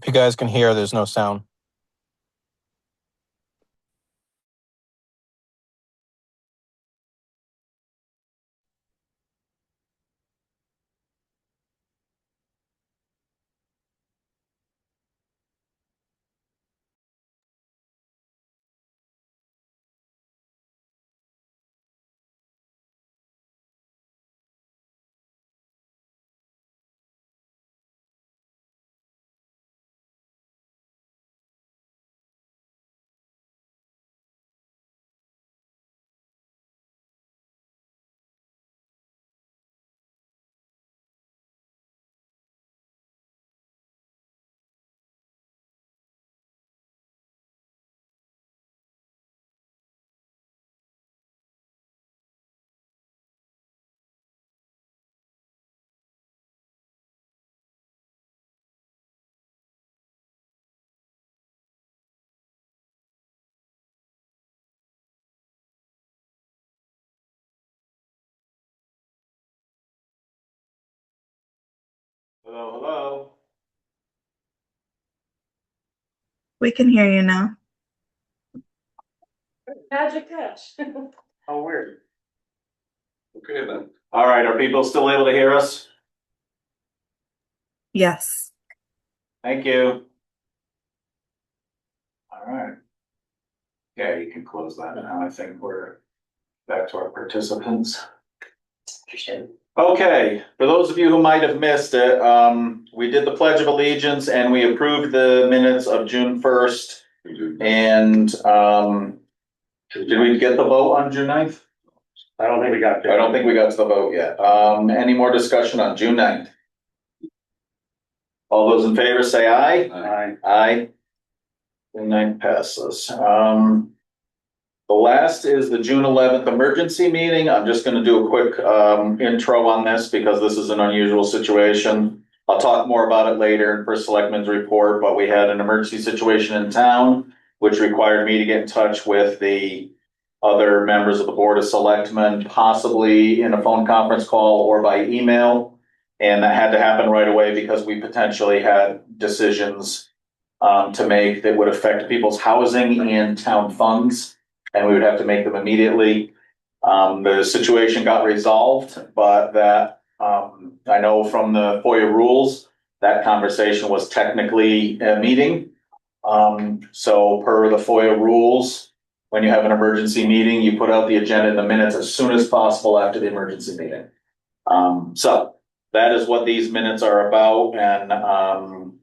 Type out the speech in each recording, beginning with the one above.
If you guys can hear, there's no sound. Hello, hello. We can hear you now. Magic catch. Oh, weird. Okay then. All right, are people still able to hear us? Yes. Thank you. All right. Yeah, you can close that now. I think we're back to our participants. Okay, for those of you who might have missed it, we did the Pledge of Allegiance and we approved the minutes of June 1st. And did we get the vote on June 9th? I don't think we got there. I don't think we got to the vote yet. Any more discussion on June 9th? All those in favor say aye. Aye. Aye. June 9th passes. The last is the June 11th emergency meeting. I'm just gonna do a quick intro on this because this is an unusual situation. I'll talk more about it later in first selectmen's report, but we had an emergency situation in town, which required me to get in touch with the other members of the Board of Selectmen, possibly in a phone conference call or by email. And that had to happen right away because we potentially had decisions to make that would affect people's housing and town funds, and we would have to make them immediately. The situation got resolved, but that I know from the FOIA rules, that conversation was technically a meeting. So per the FOIA rules, when you have an emergency meeting, you put out the agenda in the minutes as soon as possible after the emergency meeting. So that is what these minutes are about, and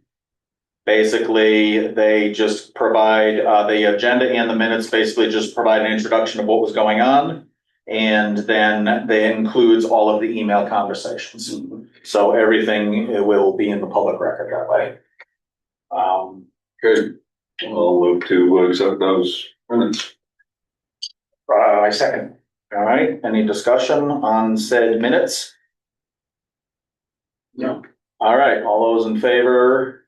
basically they just provide the agenda and the minutes basically just provide an introduction of what was going on, and then they includes all of the email conversations. So everything will be in the public record that way. Good. I'll move to accept those minutes. I second. All right, any discussion on said minutes? No. All right, all those in favor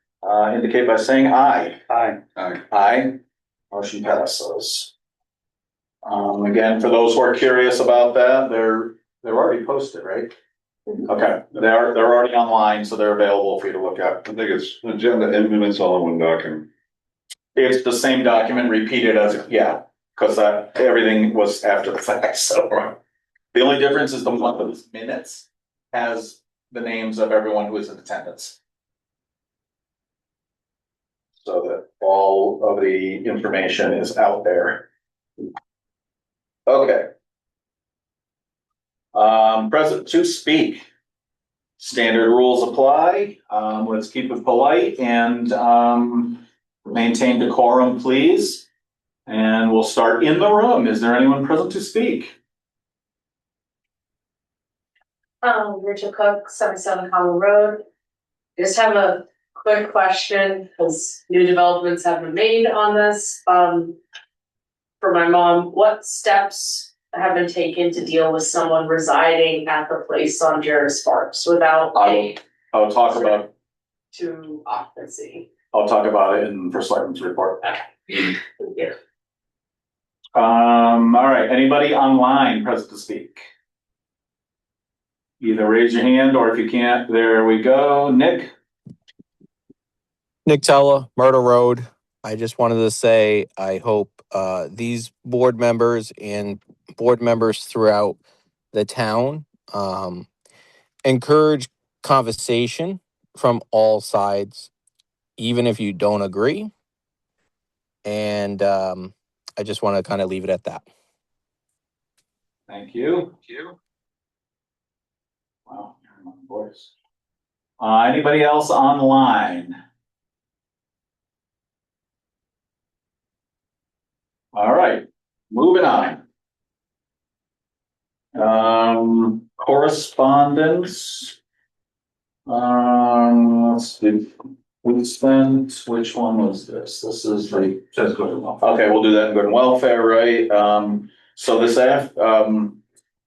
indicate by saying aye. Aye. Aye. Aye. Motion passes. Again, for those who are curious about that, they're already posted, right? Okay, they're already online, so they're available for you to look at. I think it's agenda and minutes all in one document. It's the same document repeated as, yeah, because everything was after the fact, so. The only difference is the one of those minutes has the names of everyone who is in attendance. So that all of the information is out there. Okay. Present to speak. Standard rules apply. Let's keep it polite and maintain decorum, please. And we'll start in the room. Is there anyone present to speak? Richard Cook, 77 Common Road. Just have a quick question because new developments have been made on this. For my mom, what steps have been taken to deal with someone residing at the place on Jarrett Sparks without I'll talk about to occupancy? I'll talk about it in first selectmen's report. Yeah. All right, anybody online present to speak? Either raise your hand or if you can't, there we go. Nick? Nick Tella, Myrtle Road. I just wanted to say I hope these board members and board members throughout the town encourage conversation from all sides, even if you don't agree. And I just want to kind of leave it at that. Thank you. Wow, my voice. Anybody else online? All right, moving on. Correspondence. Let's see. We spent, which one was this? This is the. Says good enough. Okay, we'll do that in good and welfare, right? So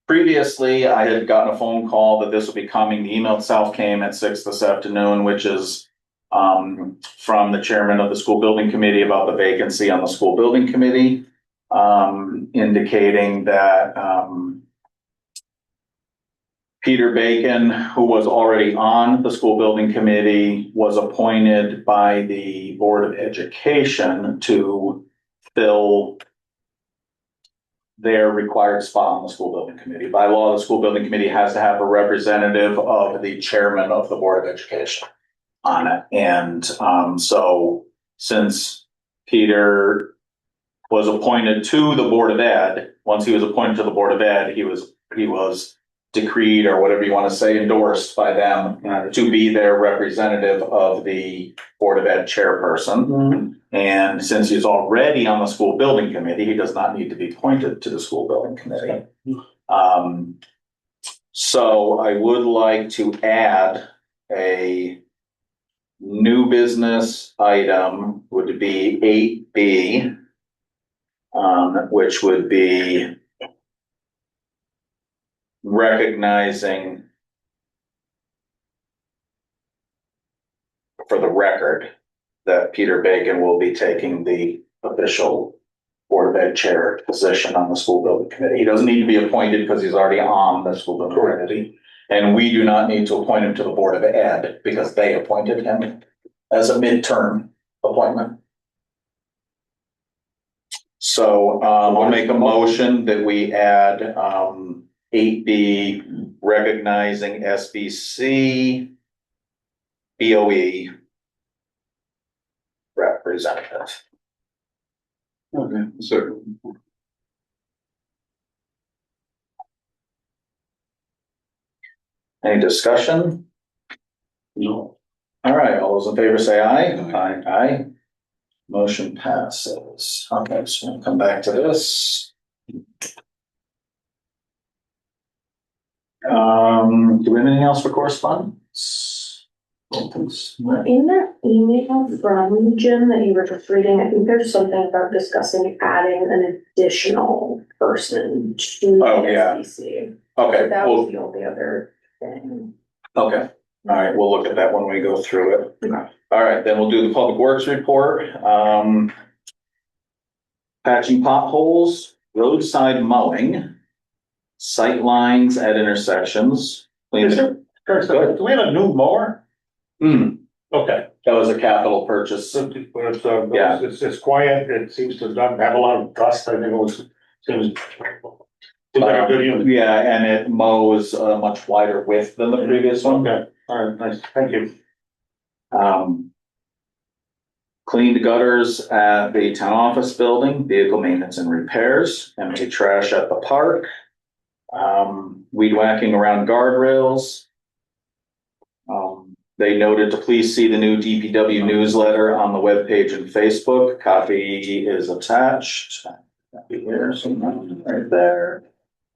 previously I had gotten a phone call that this would be coming. The email itself came at 6 this afternoon, which is from the chairman of the school building committee about the vacancy on the school building committee, indicating that, Peter Bacon, who was already on the school building committee, was appointed by the Board of Education to fill their required spot on the school building committee. By law, the school building committee has to have a representative of the chairman of the Board of Education on it. And so since Peter was appointed to the Board of Ed, once he was appointed to the Board of Ed, he was decreed, or whatever you want to say, endorsed by them to be their representative of the Board of Ed chairperson. Mm-hmm. And since he's already on the school building committee, he does not need to be appointed to the school building committee. So I would like to add a new business item, would be 8B, which would be recognizing, for the record, that Peter Bacon will be taking the official Board of Ed chair position on the school building committee. He doesn't need to be appointed because he's already on the school building committee. And we do not need to appoint him to the Board of Ed because they appointed him as a midterm appointment. So I'll make a motion that we add 8B, recognizing SBC BOE representative. Okay, so. Any discussion? No. All right, all those in favor say aye. Aye. Aye. Motion passes. Okay, so we'll come back to this. Do we have anything else for correspondence? In that email from Jim that you were just reading, I think there's something about discussing adding an additional person to the SBC. Okay, So that was the only other thing. okay. All right, we'll look at that when we go through it. Okay. All right, then we'll do the public works report. Patching potholes, roadside mowing, sight lines at intersections. Do we have a new mower? Okay. That was a capital purchase. Yeah. It's quiet, it seems to not have a lot of dust, I think it was, seems like a good unit. Yeah, and it mows a much wider width than the previous one. Okay, all right, nice, thank you. Cleaned gutters at the town office building, vehicle maintenance and repairs, empty trash at the park, weed whacking around guardrails. They noted to please see the new DPW newsletter on the webpage and Facebook. Copy is attached. Copy here, right there.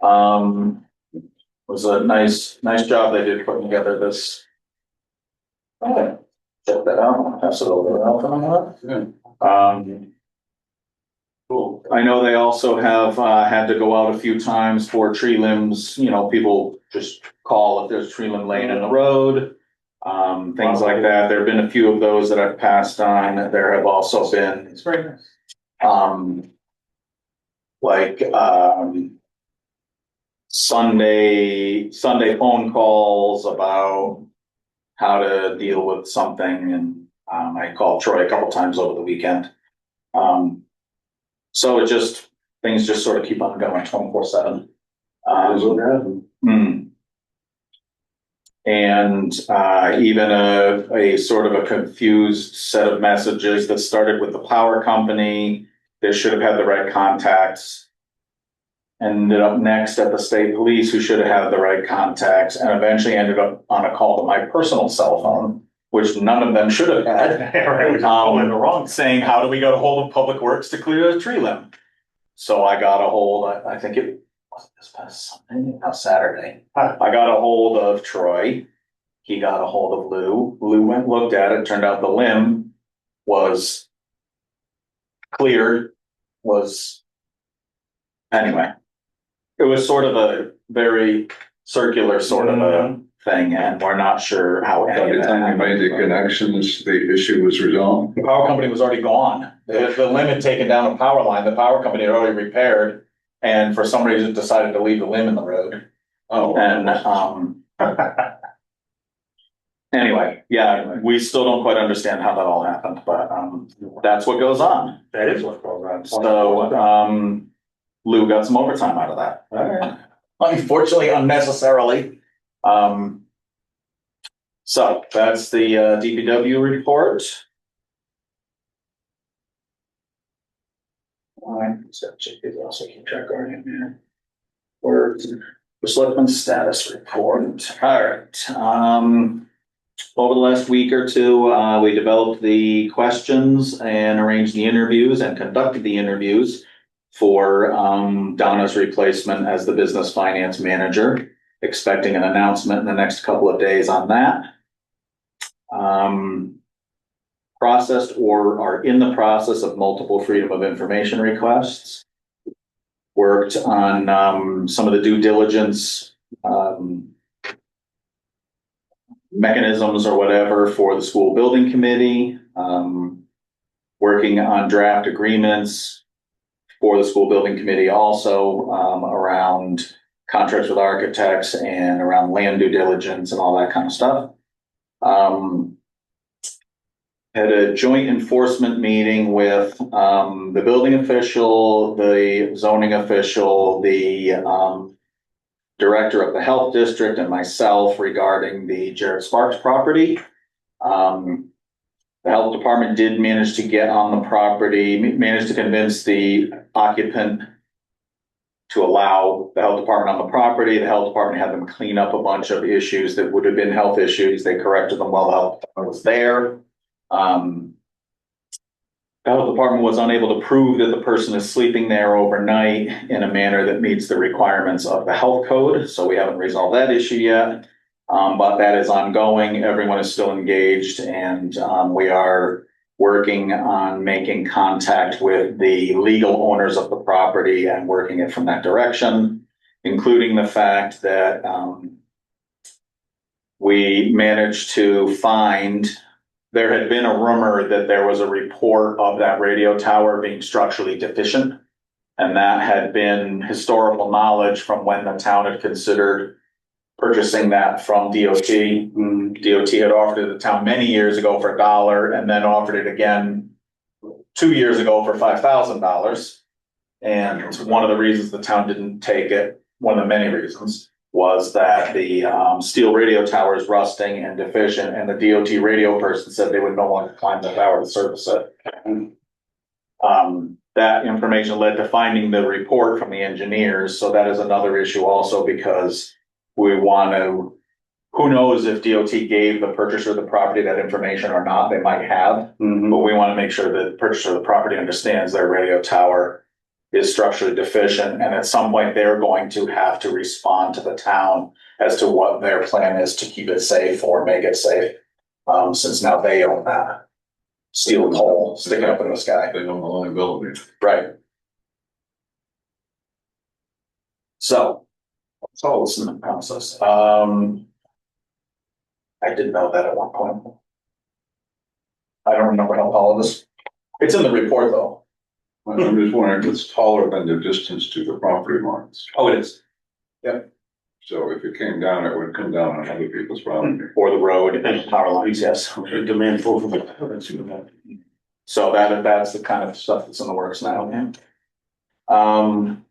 Was a nice job they did putting together this. Okay, check that out. I'll pass it over to Alvin on that. Cool. I know they also have had to go out a few times for tree limbs. You know, people just call if there's a tree limb laying in the road. Things like that. There have been a few of those that I've passed on. There have also been, it's very nice. Sunday phone calls about how to deal with something, and I called Troy a couple times over the weekend. So things just sort of keep on going 24/7. And even a sort of a confused set of messages that started with the power company that should have had the right contacts, ended up next at the state police who should have had the right contacts, and eventually ended up on a call to my personal cell phone, which none of them should have had. Saying, how do we get a hold of Public Works to clear the tree limb? So I got a hold, I think it was this past Sunday, no, Saturday. I got a hold of Troy. He got a hold of Lou. Lou went and looked at it. Turned out the limb was cleared, anyway. It was sort of a very circular sort of a thing, and we're not sure how By any the of that time you happened. made the connections, the issue was resolved. The power company was already gone. The limb had taken down a power line. The power company had already repaired, and for some reason decided to leave the limb in the road. Oh. And anyway, yeah, we still don't quite understand how that all happened, but that's what goes on. That is what goes on. So Lou got some overtime out of that. All right. Unfortunately, unnecessarily. So that's the DPW report. All right, so check these also keep track of it here. Where's the selectmen's status report? All right. Over the last week or two, we developed the questions and arranged the interviews and conducted the interviews for Donna's replacement as the business finance manager. Expecting an announcement in the next couple of days on that. Processed or are in the process of multiple freedom of information requests. Worked on some of the due diligence mechanisms or whatever for the school building committee. Working on draft agreements for the school building committee also around contracts with architects and around land due diligence and all that kind of stuff. Had a joint enforcement meeting with the building official, the zoning official, the director of the health district, and myself regarding the Jared Sparks property. The health department did manage to get on the property, managed to convince the occupant to allow the health department on the property. The health department had them clean up a bunch of issues that would have been health issues. They corrected them while the health department was there. The health department was unable to prove that the person is sleeping there overnight in a manner that meets the requirements of the health code. So we haven't resolved that issue yet. But that is ongoing. Everyone is still engaged, and we are working on making contact with the legal owners of the property and working it from that direction, including the fact that we managed to find, there had been a rumor that there was a report of that radio tower being structurally deficient. And that had been historical knowledge from when the town had considered purchasing that from DOT. DOT had offered it to the town many years ago for $1 and then offered it again 2 years ago for $5,000. And one of the reasons the town didn't take it, one of the many reasons, was that the steel radio tower is rusting and deficient, and the DOT radio person said they would no longer climb the tower to service it. That information led to finding the report from the engineers, so that is another issue also, because we want to, who knows if DOT gave the purchaser of the property that information or not, they might have, but we want to make sure that the purchaser of the property understands their radio tower is structurally deficient, and at some point they're going to have to respond to the town as to what their plan is to keep it safe or make it safe, since now they own that steel pole sticking up in the sky. They own the liability. Right. So it's all in the process. I didn't know that at one point. I don't remember how tall it is. It's in the report though. I'm just wondering if it's taller than the distance to the property lines. Oh, it is. Yep. So if it came down, it would come down on other people's property. or the road and power lines, yes. The demand for. So that's the kind of stuff that's in the works now. Um,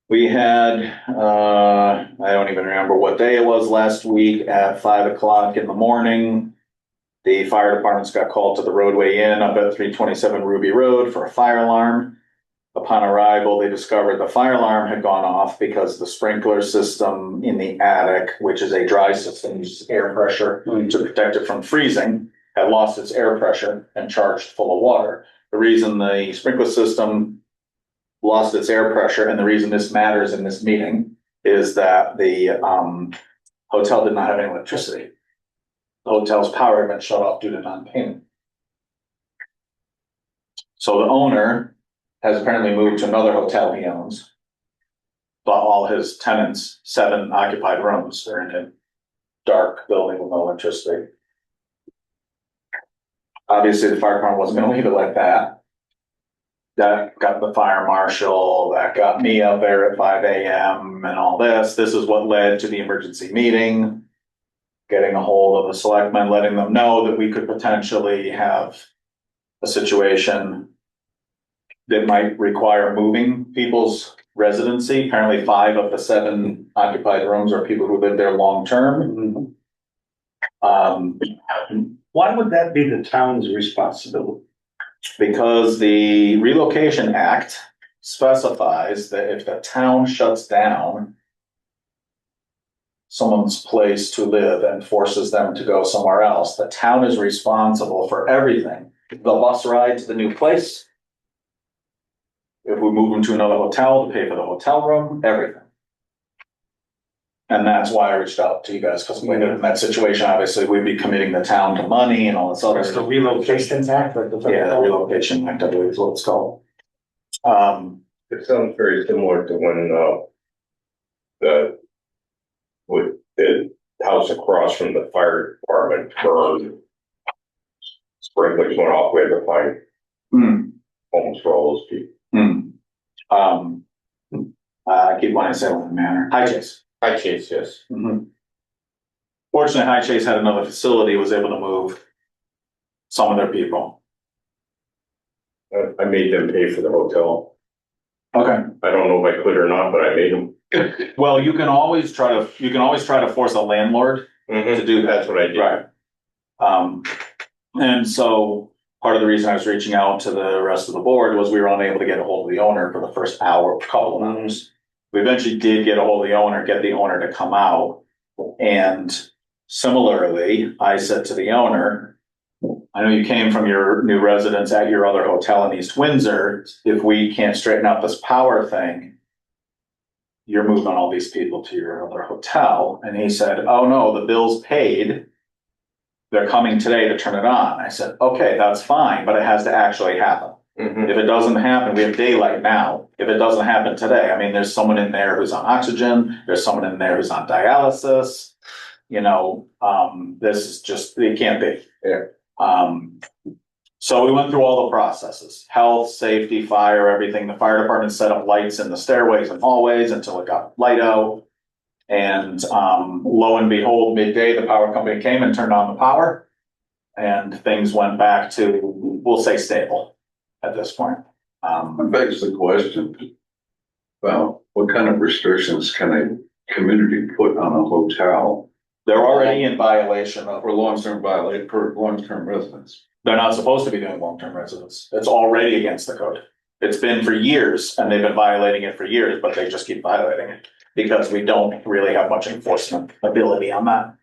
we had, I don't even remember what day it was last week at 5 o'clock in the morning. The fire departments got called to the roadway inn up at 327 Ruby Road for a fire alarm. Upon arrival, they discovered the fire alarm had gone off because the sprinkler system in the attic, which is a dry system, uses air pressure to protect it from freezing, had lost its air pressure and charged full of water. The reason the sprinkler system lost its air pressure, and the reason this matters in this meeting, is that the hotel did not have any electricity. The hotel's power had been shut off due to non-payment. So the owner has apparently moved to another hotel he owns, but all his tenants, 7 occupied rooms, are in a dark building with no electricity. Obviously, the fire department wasn't gonna leave it like that. That got the fire marshal, that got me up there at 5 AM and all this. This is what led to the emergency meeting. Getting a hold of the selectmen, letting them know that we could potentially have a situation that might require moving people's residency. Apparently 5 of the 7 occupied rooms are people who live there long-term. Why would that be the town's responsibility? Because the Relocation Act specifies that if the town shuts down someone's place to live and forces them to go somewhere else, the town is responsible for everything. The bus ride to the new place, if we move them to another hotel, to pay for the hotel room, everything. And that's why I reached out to you guys, because in that situation, obviously, we'd be committing the town to money and all this other That's the stuff. relocation act, like the. Yeah, the Relocation Act, I believe is what it's called. It sounds very similar to when, with the house across from the fire department burned. Sprinklers went off, we had to find homes for all those people. I keep wanting to say one manner. High Chase. Hi, Chase, yes. Fortunately, High Chase had another facility, was able to move some of their people. I made them pay for the hotel. Okay. I don't know if I could or not, but I made them. Well, you can always try to force a landlord to do that. That's what I did. Right. And so part of the reason I was reaching out to the rest of the board was we were unable to get a hold of the owner for the first couple of hours. We eventually did get a hold of the owner, get the owner to come out. And similarly, I said to the owner, I know you came from your new residence at your other hotel in East Windsor. If we can't straighten out this power thing, you're moving all these people to your other hotel. And he said, oh no, the bill's paid. They're coming today to turn it on. I said, okay, that's fine, but it has to actually happen. If it doesn't happen, we have daylight now. If it doesn't happen today, I mean, there's someone in there who's on oxygen. There's someone in there who's on dialysis. This is just, it can't be. Yeah. So we went through all the processes, health, safety, fire, everything. The fire department set up lights in the stairways and hallways until it got light out. And lo and behold, midday, the power company came and turned on the power. And things went back to, we'll say, stable at this point. That begs the question, well, what kind of restrictions can a community put on a hotel? They're already in violation of, For long-term residents. they're not supposed to be doing long-term residence. It's already against the code. It's been for years and they've been violating it for years, but they just keep violating it because we don't really have much enforcement ability on that.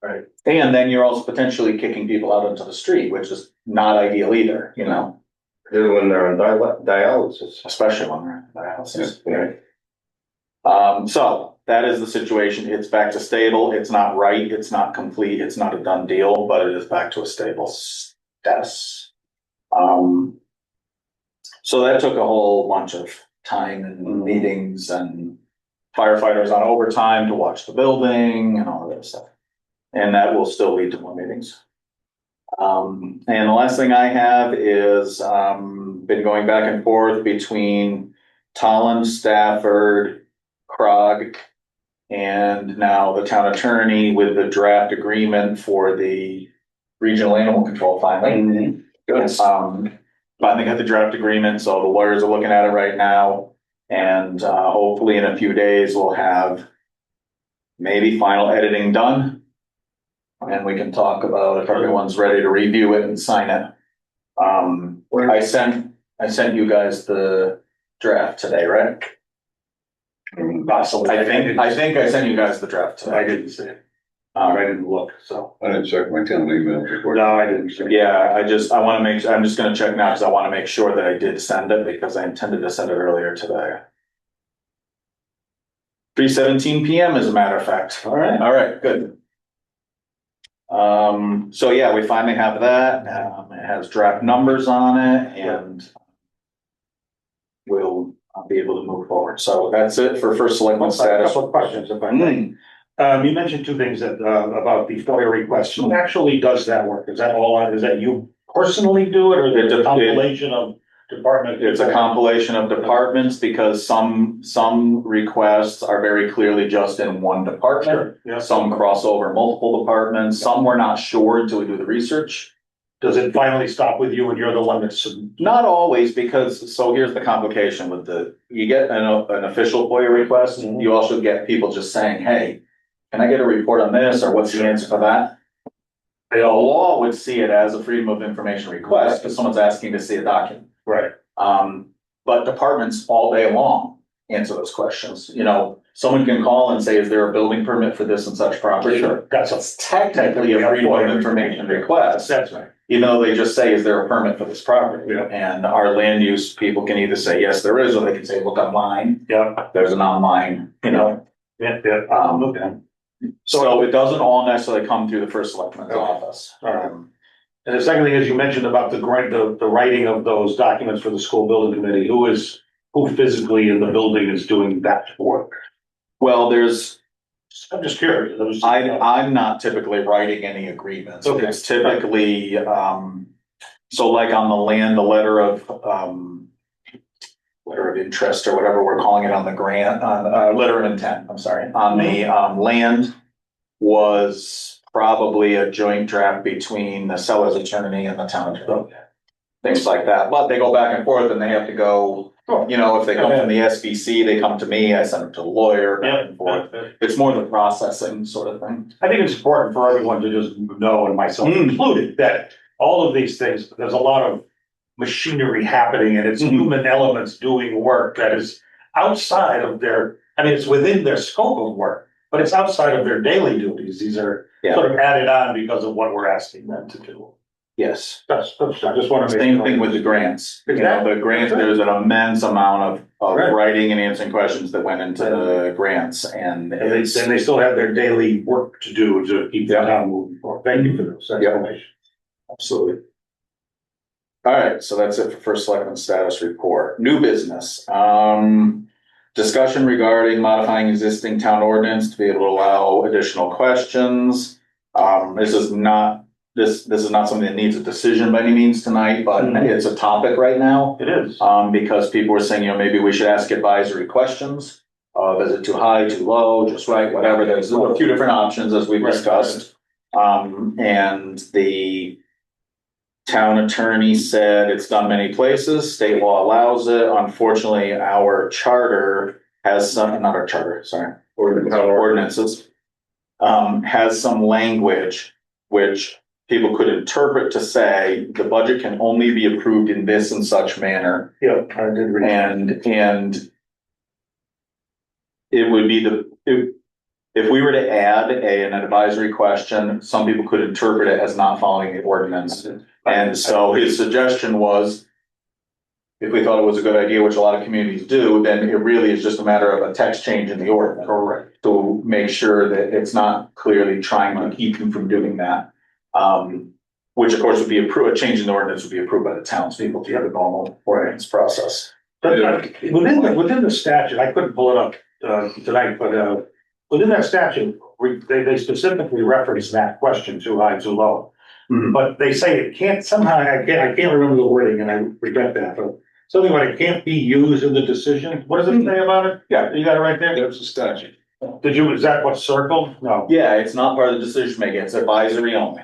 Right. And then you're also potentially kicking people out into the street, which is not ideal either, When they're on dialysis. especially when they're in dialysis. Yeah. So that is the situation. It's back to stable. It's not right. It's not complete. It's not a done deal, but it is back to a stable status. So that took a whole bunch of time and meetings and firefighters on overtime to watch the building and all of that stuff. And that will still lead to more meetings. And the last thing I have is been going back and forth between Tolland, Stafford, CROG, and now the town attorney with the draft agreement for the regional animal control finally. Good. Finally got the draft agreement, so the lawyers are looking at it right now. And hopefully in a few days, we'll have maybe final editing done. And we can talk about if everyone's ready to review it and sign it. I sent you guys the draft today, right? I think I sent you guys the draft today. I didn't see it. I didn't look, so. I didn't check my town email before. No, I didn't see it. Yeah, I wanna make, I'm just gonna check now because I wanna make sure that I did send it because I intended to send it earlier today. 3:17 PM as a matter of fact. All right, good. So yeah, we finally have that. It has draft numbers on it and we'll be able to move forward. So that's it for first selectman A status. couple of questions, if I may. You mentioned two things that, about the FOIA request. Who actually does that work? Is that all, is that you personally do it, or is it a compilation of department? It's a compilation of departments because some requests are very clearly just in one department. Sure, yeah. Some cross over multiple departments. Some we're not sure until we do the research. Does it finally stop with you and you're the one that's? Not always, because, so here's the complication with you get an official FOIA request, Mhm. you also get people just saying, hey, can I get a report on this, or what's the answer for that? The law would see it as a freedom of information request, because someone's asking to see a document. Right. But departments all day long answer those questions, you know, someone can call and say, is there a building permit for this and such property? Sure, that's It's technically a freedom of information request. That's right. Even though they just say, is there a permit for this property? Yeah. And our land use people can either say, yes, there is, or they can say, look online, Yeah, there's an online, you know. yeah. Okay. So it doesn't all necessarily come through the first selectman's office. All right. And the second thing is you mentioned about the writing of those documents for the school building committee. Who physically in the building is doing that work? Well, I'm just curious. I'm not typically writing any agreements. Okay. It's typically, so like on the land, the letter of interest or whatever we're calling it on the grant, letter of intent, I'm sorry, on the, land was probably a joint draft between the seller's attorney and the town attorney. Things like that, but they go back and forth and they have to go, you know, if they come from the SBC, they come to me, I send them to the lawyer, back and forth. It's more the processing sort of thing. I think it's important for everyone to just know, and myself included, that all of these things, there's a lot of machinery happening and it's human elements doing work that is outside of it's within their scope of work, but it's outside of their daily duties. These are sort of added on because of what we're asking them to do. Yes. I just want to make. Same thing with the grants. You know, the grants, there's an immense amount of writing and answering questions that went into the grants and they still have their daily work to do to keep the town moving forward. Thank you for those explanations. Absolutely. All right, so that's it for first selectman status report. New business. Discussion regarding modifying existing town ordinance to be able to allow additional questions. This is not something that needs a decision by any means tonight, but it's a topic right now. It is. Because people were saying, you know, maybe we should ask advisory questions. Is it too high, too low, just right, whatever. There's a few different options as we've discussed. And the town attorney said it's done many places, state law allows it. Unfortunately, our charter has some, not our charter, sorry, ordinances, has some language which people could interpret to say the budget can only be approved in this and such manner. Yeah, I did read. And it would be if we were to add an advisory question, some people could interpret it as not following the ordinance. And so his suggestion was, if we thought it was a good idea, which a lot of communities do, then it really is just a matter of a text change in the ordinance. Correct. To make sure that it's not clearly trying to keep you from doing that. Which of course would be a change in the ordinance would be approved by the townspeople to have a normal ordinance process. But within the statute, I couldn't pull it up tonight, but within that statute, they specifically reference that question, too high, too low. But they say it can't somehow, I can't remember the wording and I regret that, but something like it can't be used in the decision. What does it say about it? Yeah. You got it right there? There's a statute. Is that what's circled? No. Yeah, it's not part of the decision making, it's advisory only.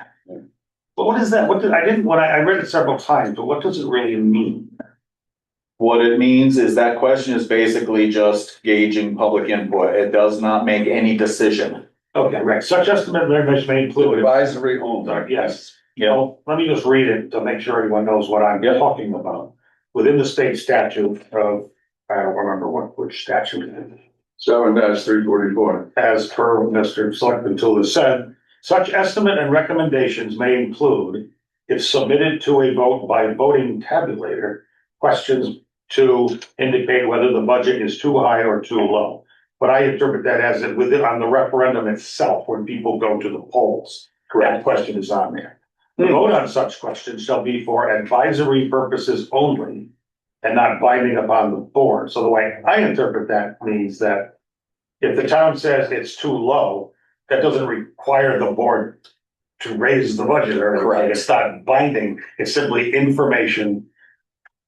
But what is that? I read it several times, but what does it really mean? What it means is that question is basically just gauging public input. It does not make any decision. Okay, right. Such estimate and information may include. Advisory only. Yes. Yeah. Well, let me just read it to make sure everyone knows what I'm talking about. Within the state statute of, I don't remember which statute it is. 7-344. As per Mr. Selectman Tool said, such estimate and recommendations may include, if submitted to a vote by voting tabulator, questions to indicate whether the budget is too high or too low. But I interpret that as it within on the referendum itself, when people go to the polls. Correct. That question is on there. The vote on such questions shall be for advisory purposes only and not binding upon the board. So the way I interpret that means that if the town says it's too low, that doesn't require the board to raise the budget or anything. Correct. It's not binding. It's simply information.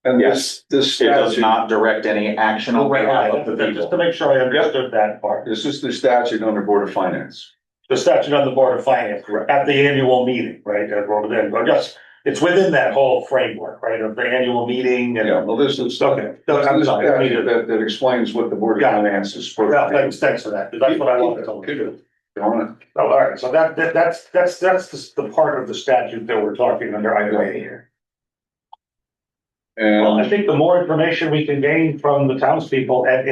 And this It does statute, not direct any action on behalf of the Just to people. make sure I understood that part. this is the statute under Board of Finance. The statute on the Board of Finance Correct. at the annual meeting, right? Yes, it's within that whole framework, right, of the annual meeting and. Yeah, well, this is. Okay. This is I'm the sorry, I statute needed- that explains what the Board of Got it. Finance is supposed Well, to do. thanks for that, 'cause that's what I wanted to. Good. All Oh, all right, so that's the part of the statute that we're talking under item A here. Well, I And think the more information we can gain from the townspeople at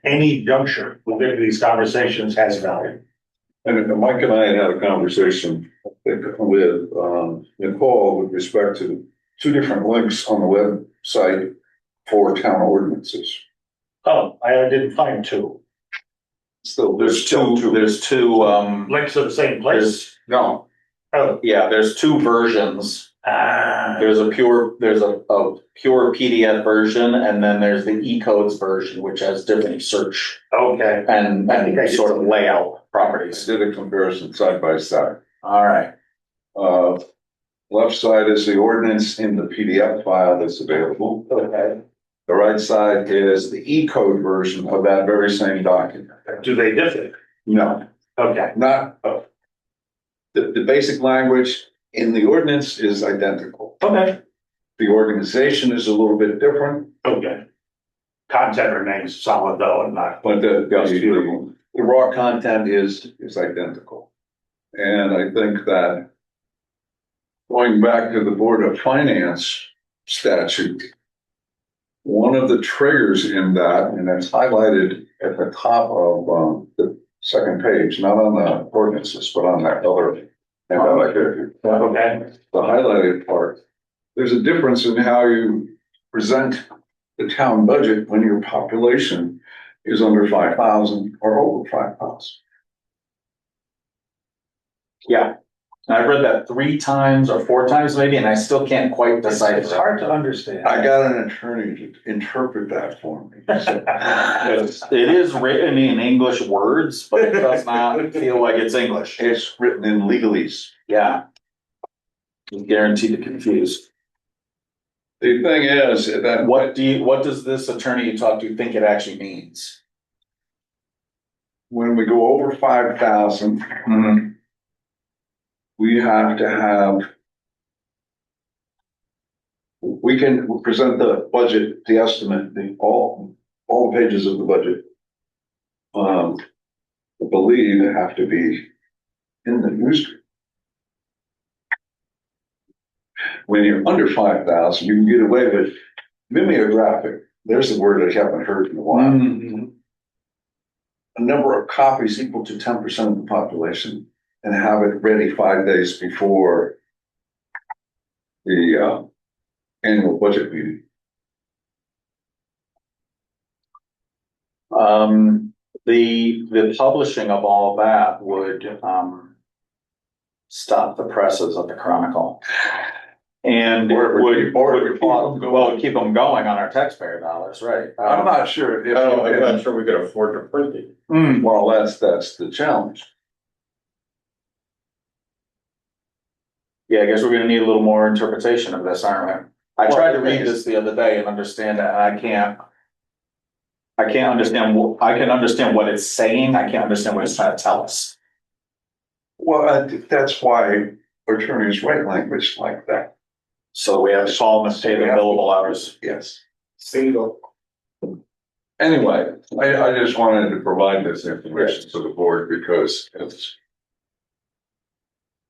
any juncture within these conversations has value. Mike and I had a conversation with Nicole with respect to two different links on the website for town ordinances. Oh, I didn't find two. Still, there's two, Links to the same place? no, Oh, yeah, there's two versions. There's a pure PDF version, and then there's the E-codes version, which has different search okay. and sort of layout I properties. did a comparison side by side. All right. Left side is the ordinance in the PDF file that's available. Okay. The right side is the E-code version of that very same document. Do they differ? No, Okay. not, the basic language in the ordinance is identical. Okay. The organization is a little bit different, Okay. Content remains solid though and not. but the raw content is identical. And I think that going back to the Board of Finance statute, one of the triggers in that, and it's highlighted at the top of the second page, not on the ordinances, but on that other. Okay. The highlighted part, there's a difference in how you present the town budget when your population is under 5,000 or over 5,000. Yeah. I've read that 3 times or 4 times maybe, and I still can't quite decide. It's hard to understand. I got an attorney to interpret that for me. So, It is written in English words, but it does not feel like it's English. it's written in legalese. Yeah. You're guaranteed to confuse. The thing is that What does this attorney you talk to think it actually means? when we go over 5,000, we have to have, we can present the budget, the estimate, all the pages of the budget. I believe they have to be in the newspaper. When you're under 5,000, you can get away with mimeographic. There's the word I haven't heard in a while. A number of copies equal to 10% of the population and have it ready 5 days before the annual budget meeting. The publishing of all that would, stop the presses of the Chronicle. And Or would keep them going. well, keep them going on our taxpayer dollars, right? I'm not sure if. I'm not sure we could afford to print it. Well, that's the challenge. Yeah, I guess we're gonna need a little more interpretation of this, aren't I tried to read this the other day and understand it, and I can't understand, I can understand what it's saying, I can't understand what it's trying to tell us. Well, I think that's why attorneys write language like that. So we have to call them and pay the billable hours. Yes. Single. Anyway, I just wanted to provide this information to the board because it's.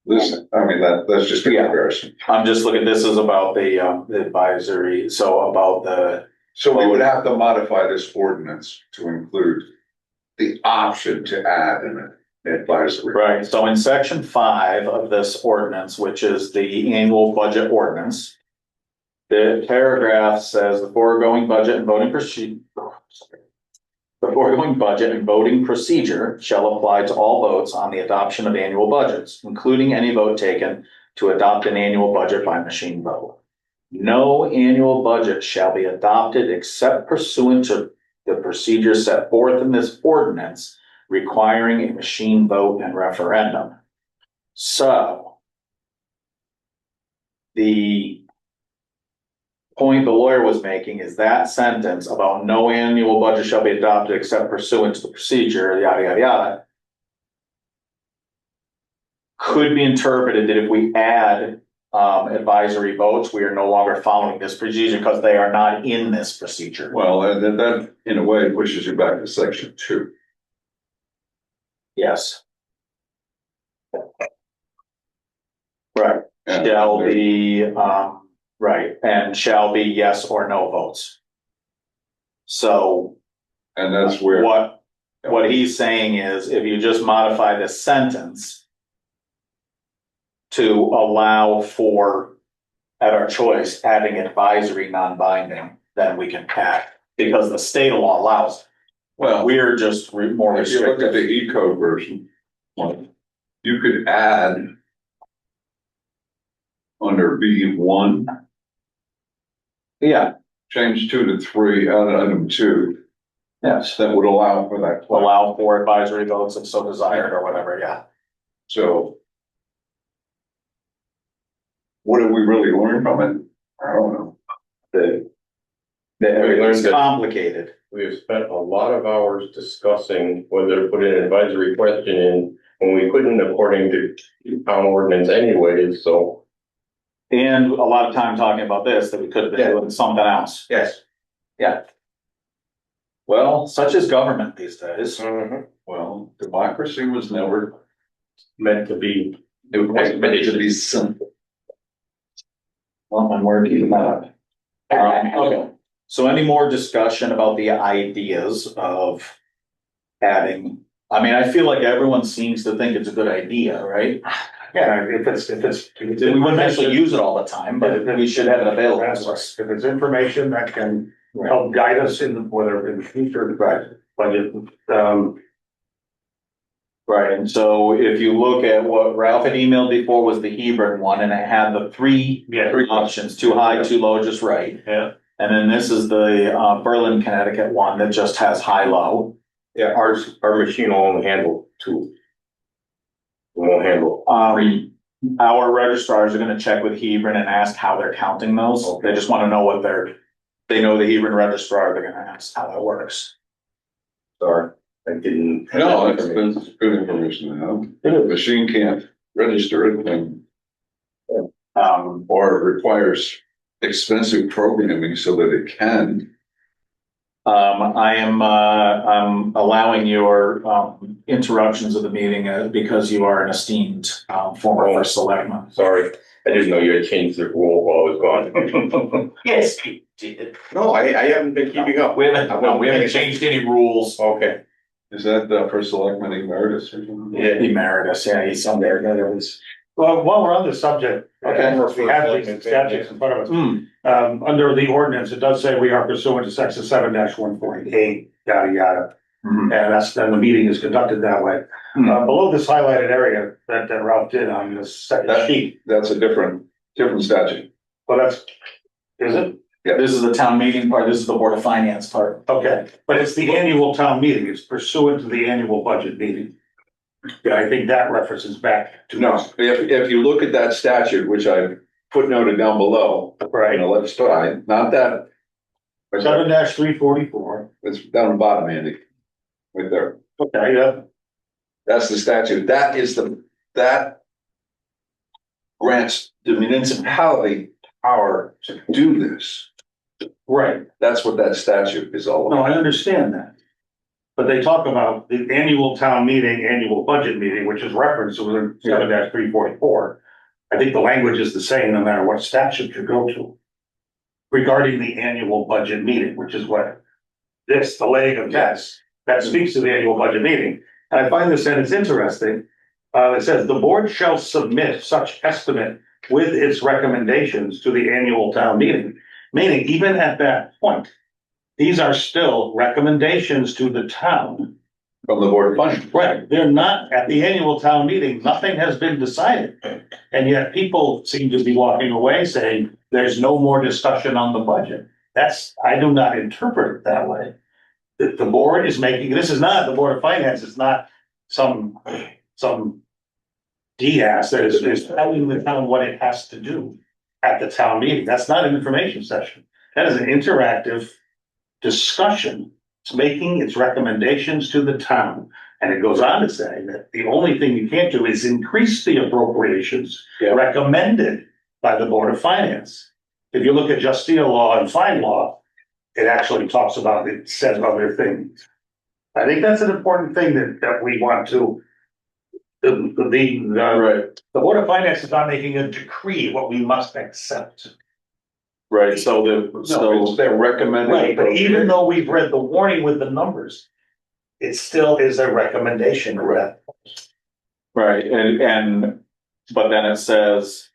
Listen, I mean, that's just a comparison. I'm just looking, this is about the advisory, so about the. So we would have to modify this ordinance to include the option to add an advisory. Right, so in section 5 of this ordinance, which is the annual budget ordinance. The paragraph says the foregoing budget and voting procedure shall apply to all votes on the adoption of annual budgets, including any vote taken to adopt an annual budget by machine vote. No annual budget shall be adopted except pursuant to the procedure set forth in this ordinance requiring a machine vote and referendum. So the point the lawyer was making is that sentence about no annual budget shall be adopted except pursuant to the procedure, yada, yada, yada, could be interpreted that if we add advisory votes, we are no longer following this procedure because they are not in this procedure. Well, and that in a way pushes you back to section 2. Yes. Right. And Shall be, right, and shall be yes or no votes. So And that's where. what he's saying is if you just modify this sentence to allow for, at our choice, adding advisory non-binding, then we can act because the state law allows it. Well, We're just more if you look at restrictive. the E-code version, you could add under B1, Yeah, change 2 to 3, add item 2, yes, that would allow for that. allow for advisory votes if so desired or whatever, yeah. So. What did we really learn from it? I don't know. Everything's complicated. We have spent a lot of hours discussing whether to put an advisory question in, when we couldn't according to town ordinance anyways, so. And a lot of time talking about this, that we could have been doing something else. Yes. Yeah. Well, such is government these days. Well, democracy was never, Meant to be. it was meant to be simple. Well, I'm working that up. Okay, so any more discussion about the ideas of adding? I mean, I feel like everyone seems to think it's a good idea, right? Yeah, if it's. We wouldn't actually use it all the time, but we should have it available to us. If it's information that can help guide us in whether in the future. Right. Budget, Right, and so if you look at what Ralph had emailed before was the Hebron one, and it had the three options, too high, too low, just right. Yeah. And then this is the Berlin, Connecticut one that just has high, low. Yeah, our machine will only handle 2. It won't handle. Our registrars are gonna check with Hebron and ask how they're counting those. Okay. They just wanna know they know the Hebron registrar, they're gonna ask how that works. Sorry, I didn't. No, it's good information to have. The machine can't register it and, or it requires expensive programming so that it can. I am, I'm allowing your, interruptions of the meeting because you are an esteemed, former first selectman. Sorry, I didn't know you had changed the rule while I was gone. Yes, we did. No, I haven't been keeping up. We haven't changed any rules. Okay. Is that for selectman emeritus or something? Yeah. Emeritus, yeah, he's somewhere. well, while we're on the subject. Okay. If we have these statutes in front of us, under the ordinance, it does say we are pursuant to section 7-148, yada, yada. Mhm. And then the meeting is conducted that way. Below this highlighted area that Ralph did on this second sheet, That's a different statute. well, is it? This is the town meeting part, this is the Board of Finance part. Okay, but it's the annual town meeting, it's pursuant to the annual budget meeting. Yeah, I think that references back to. No, if you look at that statute, which I footnoted down below. Right. On the left side, not that. 7-344. It's down the bottom, Andy. Right there. Okay, yeah. That's the statute. That grants the municipality power to do this. Right. That's what that statute is all No, about. I understand that. But they talk about the annual town meeting, annual budget meeting, which is referenced within 7-344. I think the language is the same no matter what statute you go to. Regarding the annual budget meeting, which is what this, the leg of this, that speaks to the annual budget meeting. And I find this sentence interesting. It says, the board shall submit such estimate with its recommendations to the annual town meeting. Meaning, even at that point, these are still recommendations to the town. From the Board of Finance. Right, they're not, at the annual town meeting, nothing has been decided. And yet people seem to be walking away saying, there's no more discussion on the budget. I do not interpret it that way. The board is making, this is not, the Board of Finance is not some DAS that is telling the town what it has to do at the town meeting. That's not an information session. That is an interactive discussion. It's making its recommendations to the town. And it goes on to say that the only thing you can't do is increase the appropriations recommended by the Board of Finance. If you look at Justine law and fine law, it actually talks about, it says other things. I think that's an important thing that we want to, the Board of Finance is not making a decree what we must accept. Right, so they're recommending. Right, but even though we've read the warning with the numbers, it still is a recommendation. Right, but then it says,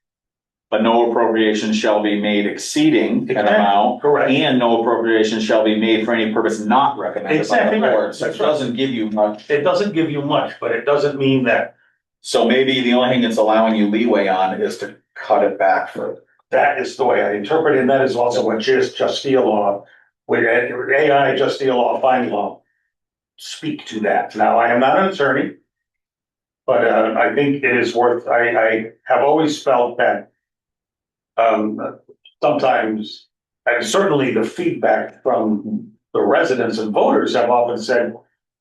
but no appropriation shall be made exceeding an amount. Correct. And no appropriation shall be made for any purpose not recommended by the board. So it doesn't give you much. It doesn't give you much, but it doesn't mean that. So maybe the only thing it's allowing you leeway on is to cut it back further. That is the way I interpret it, and that is also what Justine law, where AI, Justine law, fine law speak to that. Now, I am not an attorney, but I think it is worth, I have always felt that sometimes, and certainly the feedback from the residents and voters have often said,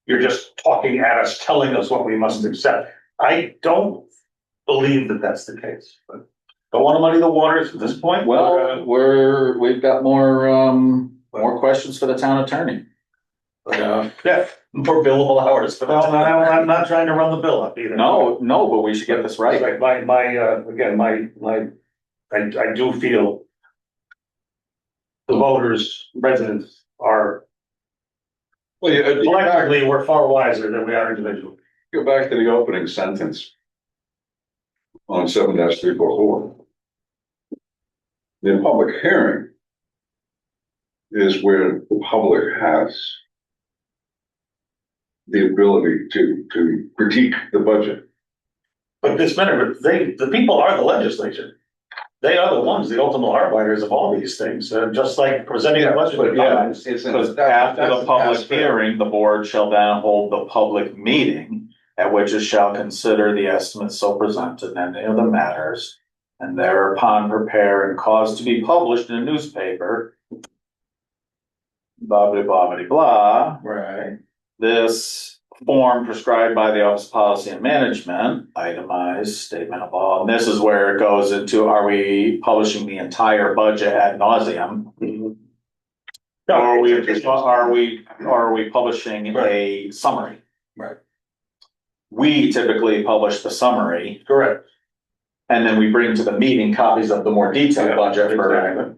you're just talking at us, telling us what we must accept. I don't believe that that's the case, but don't want to muddy the waters at this point. Well, we've got more questions for the town attorney. Yeah, More billable hours for the well, town. I'm not trying to run the bill up either. No, but we should get this right. I do feel the voters, residents are collectively, we're far wiser than we are individually. Go back to the opening sentence on 7-344. The public hearing is where the public has the ability to critique the budget. But this minute, the people are the legislature. They are the ones, the ultimate arbiters of all these things, just like presenting a budget. But yeah, Because after the public hearing, the board shall then hold the public meeting at which it shall consider the estimates so presented and any other matters, and thereupon prepare and cause to be published in a newspaper. Blah, blah, blah, blah, blah. Right. This form prescribed by the Office of Policy and Management, itemized statement of law, and this is where it goes into, are we publishing the entire budget ad nauseum? No, Or are we publishing a summary? Right. We typically publish the summary, correct. and then we bring to the meeting copies of the more detailed budget for. Exactly.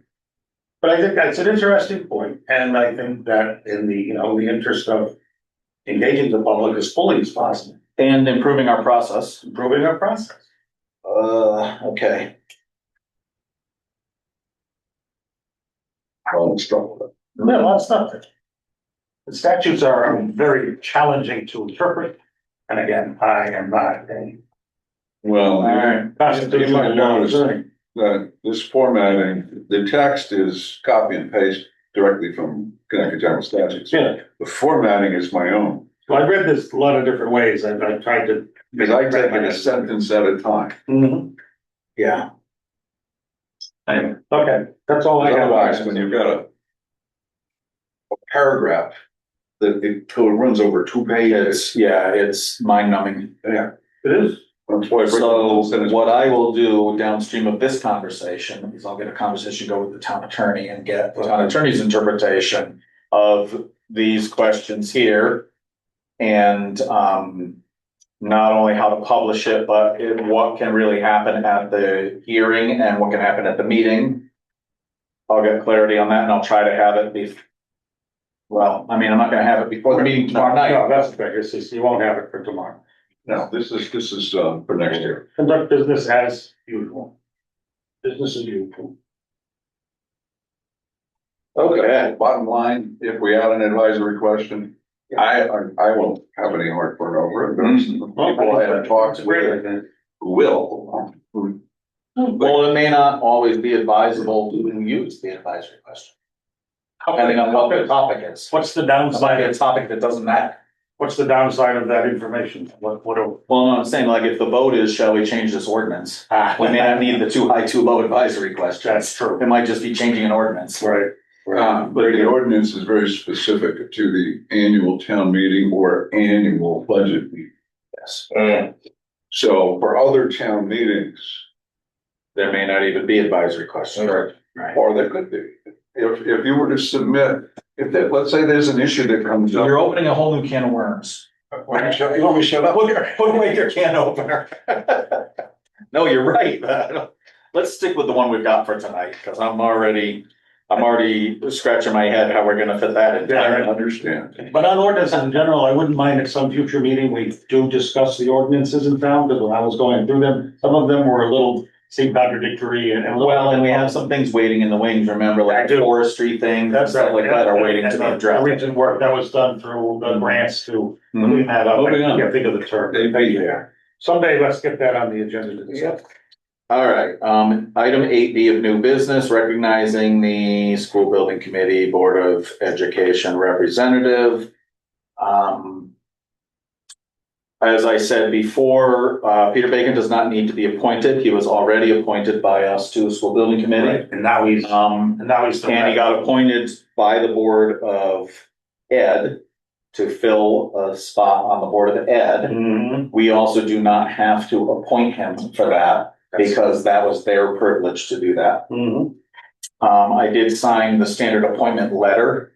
But I think that's an interesting point, and I think that in the, the interest of engaging the public as fully as possible. And improving our process. Improving our process. Okay. Yeah, a lot of stuff. The statutes are very challenging to interpret, and again, I am not a Well, constitutional law attorney. that this formatting, the text is copy and paste directly from Connecticut General Statutes. Yeah, The formatting is my own, so I've read this a lot of different ways, I've tried to. because I take it a sentence at a time. Mhm. Yeah. Okay, that's all I have. Otherwise, when you've got a paragraph that it runs over 2 pages. It's mind numbing. Yeah. It is. So what I will do downstream of this conversation is I'll get a conversation, go with the town attorney and get the town attorney's interpretation of these questions here. And, not only how to publish it, but what can really happen at the hearing and what can happen at the meeting. I'll get clarity on that and I'll try to have it be, well, I mean, I'm not gonna have it before the meeting tomorrow night. No, that's the thing, it's just, you won't have it for tomorrow. No, this is for next year. Conduct business as usual. Business as usual. Okay, bottom line, if we add an advisory question, I won't have any heartburn over it. There's people I had talked with who will. Well, it may not always be advisable to use the advisory question, depending on what the topic is. What's the It might downside be a of, topic that doesn't matter. what's the downside of that information? What are? Well, no, I'm saying, like, if the vote is, shall we change this ordinance? We may not need the too high, too low advisory question. That's true. It might just be changing an ordinance. Right. But the ordinance is very specific to the annual town meeting or annual budget meeting. Yes. So for other town meetings, There may not even be advisory questions. Right. or there could be, if you were to submit, let's say there's an issue that comes up. You're opening a whole new can of worms. You want me to shut up? Put away your can opener. No, you're right. Let's stick with the one we've got for tonight, because I'm already scratching my head how we're gonna fit that in. I understand. But on ordinances in general, I wouldn't mind at some future meeting, we do discuss the ordinances in town, because when I was going through them, some of them were a little, seemed contradictory and. Well, and we have some things waiting in the wings, remember, I like do. forestry things, and stuff like that are waiting to be addressed. Recent work that was done through the grants to Mhm. clean that up. Moving on. I can't think of the term. Yeah. Someday, let's get that on the agenda to discuss. All right, item 8B of new business, recognizing the school building committee, Board of Education representative. As I said before, Peter Bacon does not need to be appointed. He was already appointed by us to the school building committee. Right, and now he's, And he got appointed by the Board of Ed to fill a spot on the Board of Ed. Mhm. We also do not have to appoint him for that, because that was their privilege to do that. Mhm. I did sign the standard appointment letter,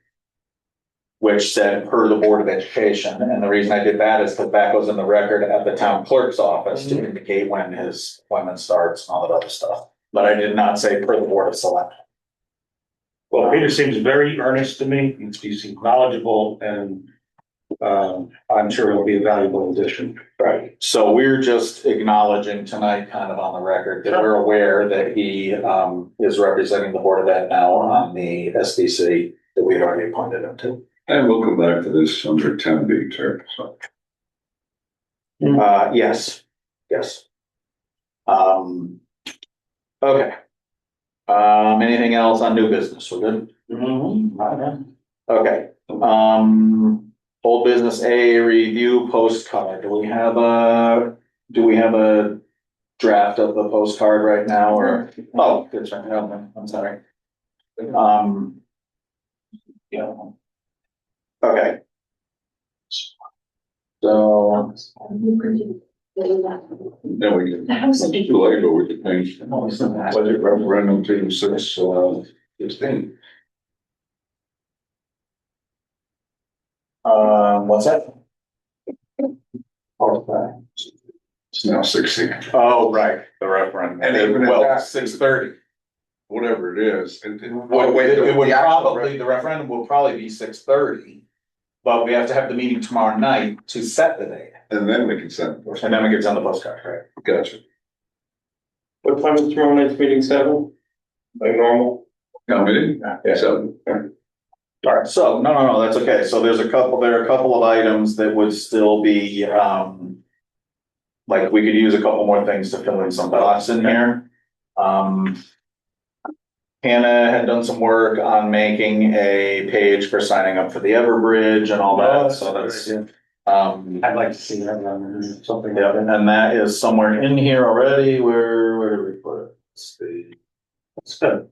which said per the Board of Education, and the reason I did that is because that goes in the record at the town clerk's office to indicate when his appointment starts and all that other stuff. But I did not say per the Board of Select. Well, Peter seems very earnest to me, he seems knowledgeable, and I'm sure he'll be a valuable addition. Right. So we're just acknowledging tonight, kind of on the record, that we're aware that he is representing the Board of Ed now on the SBC that we had already appointed him to. And we'll come back to this under 10B term, so. Yes, yes. Okay. Anything else on new business? We're good? Okay. Old business A, review postcard. Do we have a draft of the postcard right now, or? Oh, good, sorry, no, I'm sorry. Yeah. Okay. So. Then we can, too late, but we can change budget referendum to 6/16. What's that? It's now 16. Oh, right, the referendum. And even if Well, that- 6:30. Whatever it is. It would probably, the referendum will probably be 6:30, but we have to have the meeting tomorrow night to set the date. And then we can send. And then we get on the postcard, right? Gotcha. What time is tomorrow night's meeting, 7? Like normal? Town meeting? Yeah. So, All right, so, no, that's okay. So there are a couple of items that would still be, like, we could use a couple more things to fill in some dots in here. Hannah had done some work on making a page for signing up for the Everbridge and all that, so that's, I'd like to see that on something. yeah, and that is somewhere in here already. Where did we put it? Let's see. That's good.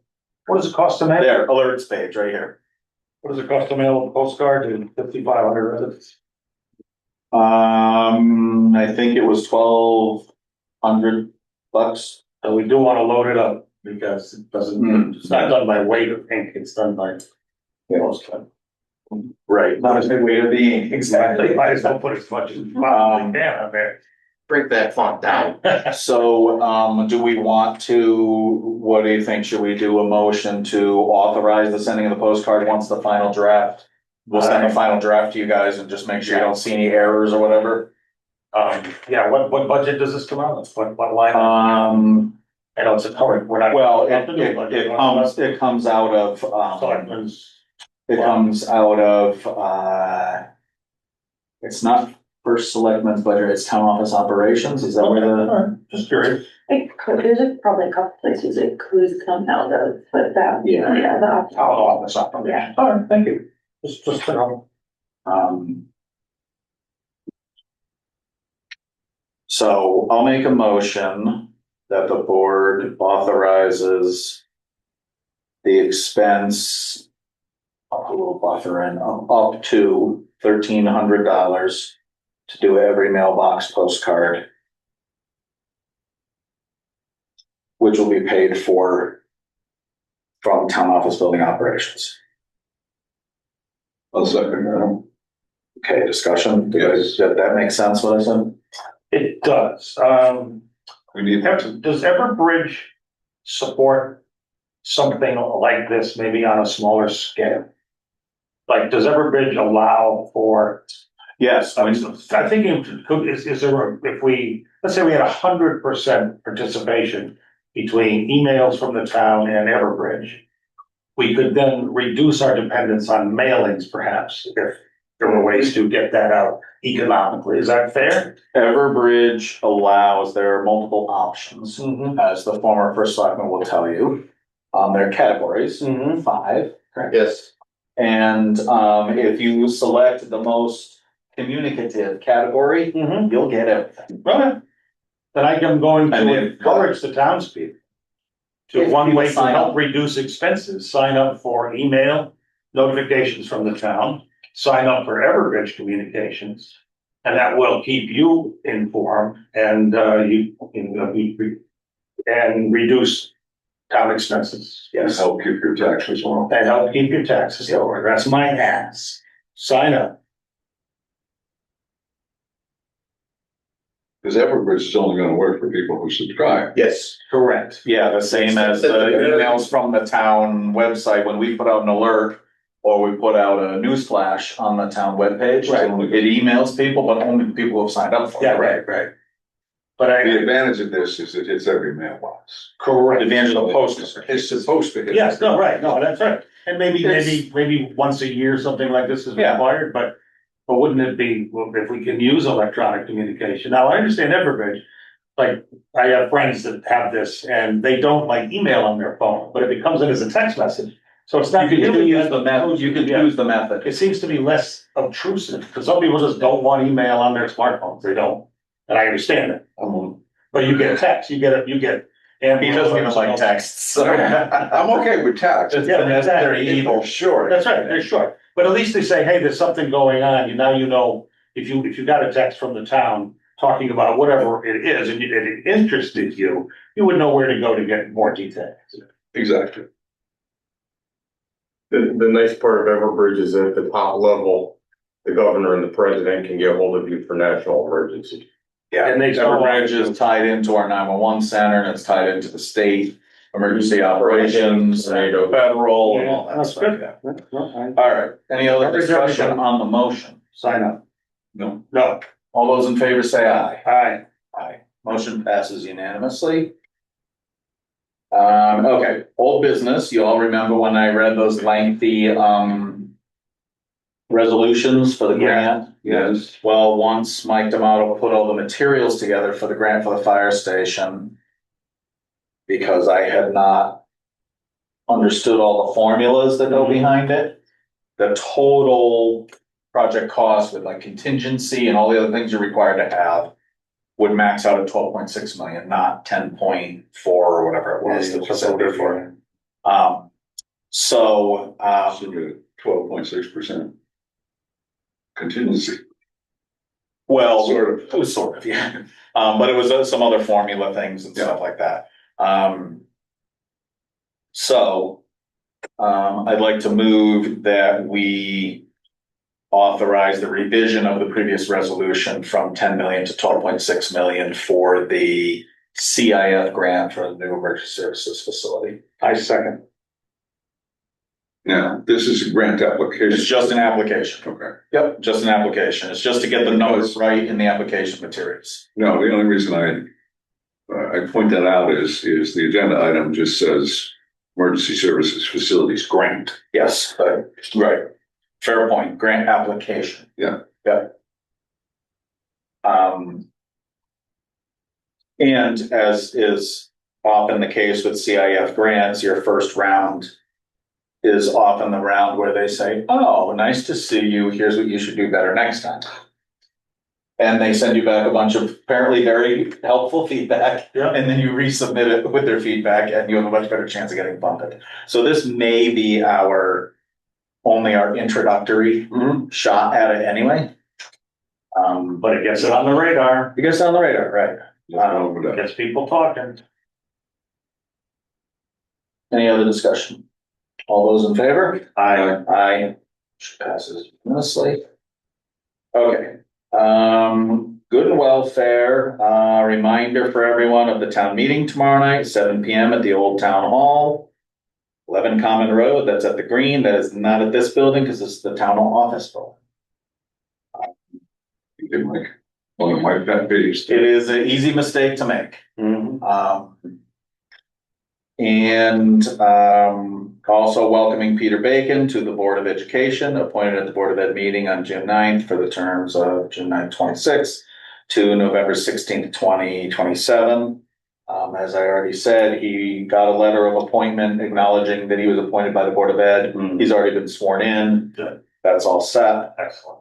What does it cost to mail? There, alerts page right here. What does it cost to mail a postcard to 5,500 residents? I think it was $1,200. So we do want to load it up because it doesn't, it's not done by weight of ink, it's done by postcard. Right. Not as big way to be, exactly. Might as well put as much as we possibly can on there. Break that font down. So, do we want to, what do you think? Should we do a motion to authorize the sending of the postcard once the final draft? We'll send the final draft to you guys and just make sure you don't see any errors or whatever. Yeah, what budget does this come out of? What line? I know it's a current, we're not. Well, it comes out of, Selectmen's. it comes out of, it's not first selectmen's budget, it's town office operations, is that where the? Just curious. There's probably a couple places it could come out of, but that, Yeah. yeah, the. Town office operations. All right, thank you. Just, So I'll make a motion that the board authorizes the expense, I'll put a little buffer in, up to $1,300 to do every mailbox postcard, which will be paid for from town office building operations. I'll second that. Okay, discussion. Yes. That makes sense what I said? it does. We need Does Everbridge support something like this, maybe on a smaller scale? Like, does Everbridge allow for? Yes. I'm thinking, is there, if we, let's say we had 100% participation between emails from the town and Everbridge, we could then reduce our dependence on mailings perhaps, if there were ways to get that out economically. Is that fair? Everbridge allows, there are multiple options, Mm-hmm. as the former first selectman will tell you. There are categories, Mm-hmm. 5, correct? Yes. And, if you select the most communicative category, Mm-hmm. you'll get everything. Okay. Then I am going And to if- encourage the townspeople to, If one people way to sign help up. reduce expenses, sign up for email notifications from the town, sign up for Everbridge communications. And that will keep you informed and, and reduce town expenses. to Yes, help keep your taxes low. and help keep your taxes lower. That's my ask. Sign up. Because Everbridge is only gonna work for people who subscribe. Yes. Correct. Yeah, the same as the emails from the town website, when we put out an alert or we put out a news flash on the town webpage. Right. It emails people, but only the people who have signed up for it. Yeah, right. But The advantage of this is it hits every mailbox. correct. Advantage of the post. It's supposed to hit. Yes, no, right, no, that's right. And maybe once a year, something like this is Yeah. required, but wouldn't it be, well, if we can use electronic communication? Now, I understand Everbridge. Like, I have friends that have this and they don't like email on their phone, but it comes in as a text message. So it's not. You can really use the method, you can Yeah. use the method. It seems to be less obtrusive, because some people just don't want email on their smartphones, they don't. And I understand it. But you get a text, you get. He doesn't even like texts, so. I'm okay with tax. Yeah, They're evil. Sure. That's right, they're short, but at least they say, hey, there's something going on, now you know, if you got a text from the town talking about whatever it is, and it interested you, you would know where to go to get more details. Exactly. The nice part of Everbridge is at the top level, the governor and the president can get hold of you for national emergency. Yeah, And they- Everbridge is tied into our 911 center and it's tied into the state emergency operations, and federal and all that That's stuff. good. Yeah. All right, any other Covers discussion everything. on the motion? Sign up. No. No, All those in favor say aye. aye. Aye. Motion passes unanimously. Okay, old business, you all remember when I read those lengthy, resolutions for the grant? Yes. Well, once Mike D'Amato put all the materials together for the grant for the fire station, because I had not understood all the formulas that go behind it, the total project cost with like contingency and all the other things you're required to have would max out at 12.6 million, not 10.4 or whatever it was that was said before. So, 12.6% contingency. well, Sort of. it was sort of, yeah. But it was some other formula things and stuff like that. So, I'd like to move that we authorize the revision of the previous resolution from 10 million to 12.6 million for the CIF grant for the new emergency services facility. I second. Now, this is a grant application. It's just an application. Okay. Yep, just an application. It's just to get the numbers right in the application materials. No, the only reason I point that out is the agenda item just says emergency services facilities grant. Yes, right. Fair point. Grant application. Yeah. Yeah. And as is often the case with CIF grants, your first round is often the round where they say, oh, nice to see you. Here's what you should do better next time. And they send you back a bunch of apparently very helpful feedback. Yeah. And then you resubmit it with their feedback and you have a much better chance of getting funded. So this may be only our introductory shot at it anyway. But it gets it on the radar. It gets on the radar, right? Gets people talking. Any other discussion? All those in favor? Aye. Aye. Passes unanimously. Okay. Good and welfare, reminder for everyone of the town meeting tomorrow night, 7 p.m. at the old town hall. 11 Common Road, that's at the Green, that is not at this building because it's the town office building. You did like one of my pet peeves. It is an easy mistake to make. Also welcoming Peter Bacon to the Board of Education, appointed at the Board of Ed meeting on June 9th for the terms of June 9th, 26th to November 16th, 2027. As I already said, he got a letter of appointment acknowledging that he was appointed by the Board of Ed. He's already been sworn in. Good. That's all set. Excellent.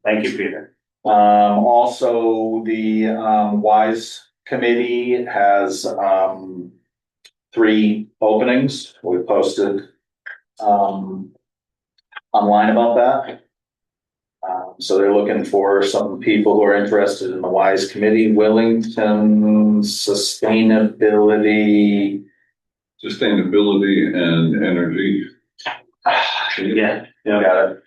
Thank you, Peter. Also, the WISE committee has 3 openings. We posted online about that. So they're looking for some people who are interested in the WISE committee. Wellington Sustainability And energy. Yeah. Got it.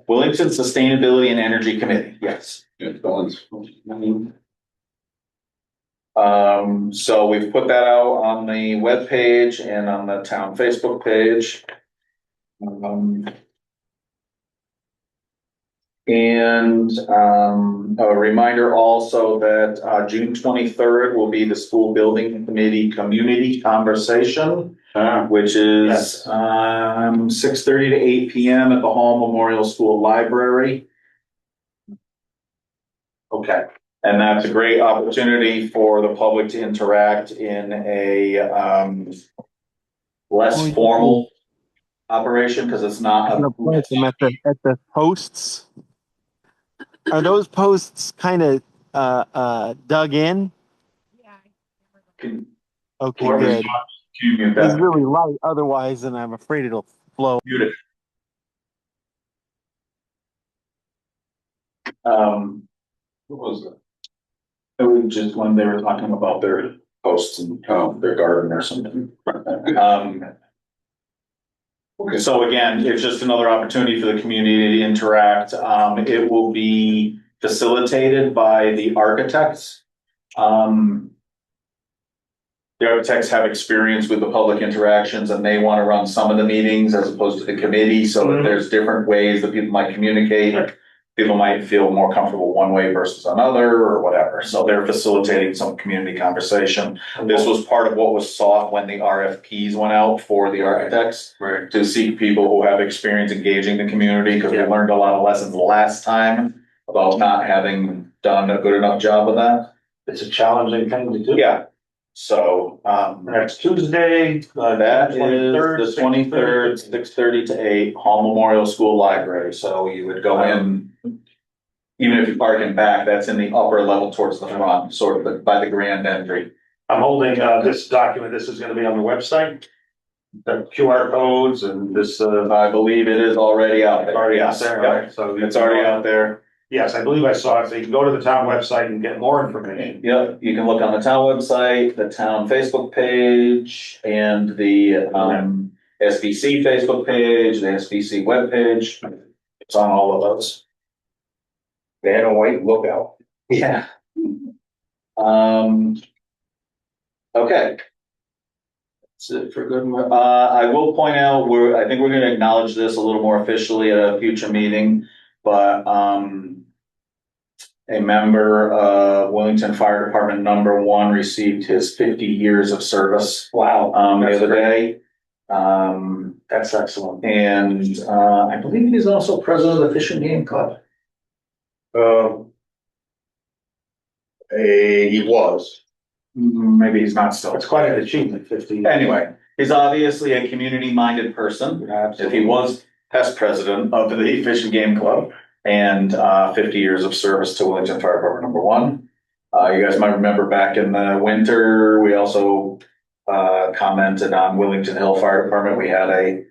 Wellington Sustainability and Energy Committee. Yes. Yeah, balance. So we've put that out on the webpage and on the town Facebook page. A reminder also that June 23rd will be the school building committee community conversation, which is 6:30 to 8 p.m. at the Hall Memorial School Library. Okay. And that's a great opportunity for the public to interact in a less formal operation because it's not. I'm gonna plant them at the posts. Are those posts kind of dug in? Can, Okay, good. can you mute It's that? really light otherwise, and I'm afraid it'll flow. Mute it. What was that? It was just when they were talking about their posts and their garden or something. So again, it's just another opportunity for the community to interact. It will be facilitated by the architects. The architects have experience with the public interactions and they want to run some of the meetings as opposed to the committee. So that there's different ways that people might communicate. People might feel more comfortable one way versus another or whatever. So they're facilitating some community conversation. This was part of what was sought when the RFPs went out for the architects. Right. To seek people who have experience engaging the community, because we learned a lot of lessons last time about not having done a good enough job of that. It's a challenging thing to do. Yeah. So, Next Tuesday, that is 23rd, the 23rd, 6:30 to 8, Hall Memorial School Library. So you would go in, even if you park in back, that's in the upper level towards the front, sort of by the grand entry. I'm holding, this document, this is gonna be on the website. The QR codes and this, I believe it is already out there. already out Yes, there, yep. right? So It's already out there. Yes, I believe I saw it. So you can go to the town website and get more information. Yep, you can look on the town website, the town Facebook page, and the SBC Facebook page, the SBC webpage. It's on all of those. Man and white lookout. Yeah. Okay. That's it for good. I will point out, I think we're gonna acknowledge this a little more officially at a future meeting, but, a member of Wellington Fire Department #1 received his 50 years of service. Wow. The other day. That's excellent. And, I believe he's also president of the Fish and Game Club. He was. Maybe he's not still. It's quite an achievement, 50. Anyway, he's obviously a community-minded person. If he was past president of the Fish and Game Club and 50 years of service to Wellington Fire Department #1. You guys might remember back in the winter, we also commented on Willington Hill Fire Department. We had I